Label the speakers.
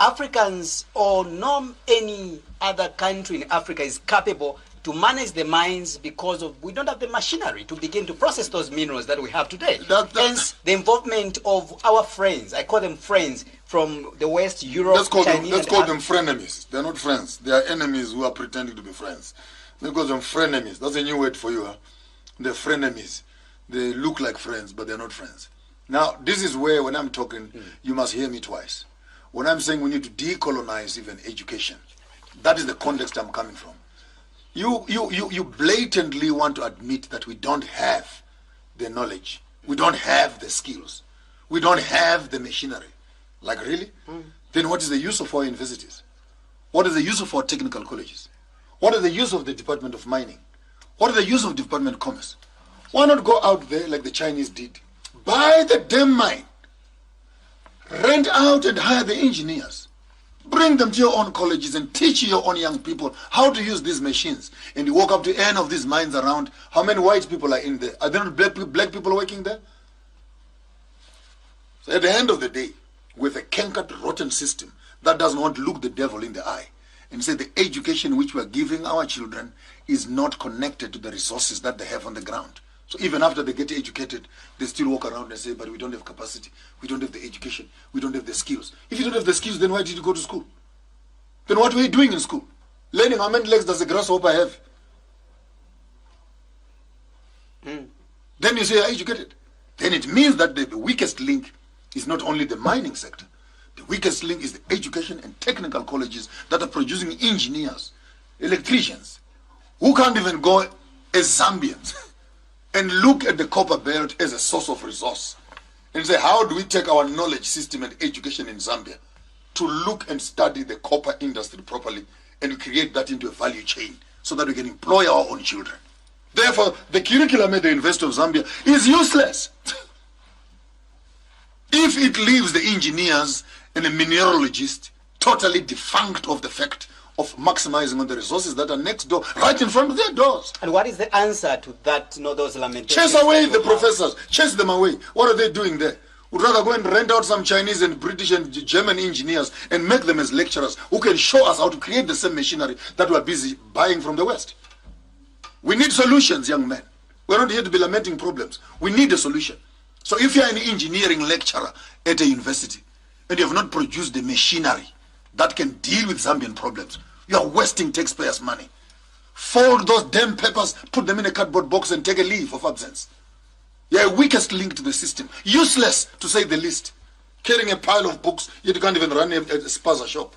Speaker 1: Africans or no any other country in Africa is capable to manage the mines because we don't have the machinery to begin to process those minerals that we have today. Hence, the involvement of our friends, I call them friends, from the West, Europe,
Speaker 2: let's call them frenemies. They're not friends. They are enemies who are pretending to be friends. Let's call them frenemies. That's a new word for you. Huh? They're frenemies. They look like friends, but they're not friends. Now, this is where, when I'm talking, you must hear me twice. When I'm saying we need to decolonize even education, that is the context I'm coming from. You blatantly want to admit that we don't have the knowledge. We don't have the skills. We don't have the machinery. Like, really? Then what is the use of our universities? What is the use of our technical colleges? What is the use of the Department of Mining? What is the use of the Department of Commerce? Why not go out there like the Chinese did? Buy the damn mine. Rent out and hire the engineers. Bring them to your own colleges and teach your own young people how to use these machines. And you walk up to any of these mines around, how many white people are in there? Are there not black people working there? So at the end of the day, with a cankered, rotten system that doesn't want to look the devil in the eye and say the education which we are giving our children is not connected to the resources that they have on the ground. So even after they get educated, they still walk around and say, but we don't have capacity, we don't have the education, we don't have the skills. If you don't have the skills, then why did you go to school? Then what were you doing in school? Learning how many legs does a grasshopper have? Then you say you're educated. Then it means that the weakest link is not only the mining sector. The weakest link is the education and technical colleges that are producing engineers, electricians, who can't even go as Zambians and look at the copper belt as a source of resource and say, how do we take our knowledge system and education in Zambia to look and study the copper industry properly and create that into a value chain so that we can employ our own children? Therefore, the curriculum at the University of Zambia is useless if it leaves the engineers and the mineralogists totally defunct of the fact of maximizing on the resources that are next door, right in front of their doors.
Speaker 1: And what is the answer to that, those lamentations?
Speaker 2: Chase away the professors. Chase them away. What are they doing there? Would rather go and rent out some Chinese and British and German engineers and make them as lecturers who can show us how to create the same machinery that we're busy buying from the West. We need solutions, young men. We're not here to be lamenting problems. We need a solution. So if you're an engineering lecturer at a university and you have not produced the machinery that can deal with Zambian problems, you are wasting taxpayers' money. Fold those damn papers, put them in a cardboard box and take a leave of absence. You're a weakest link to the system. Useless, to say the least. Carrying a pile of books, yet you can't even run a spaza shop.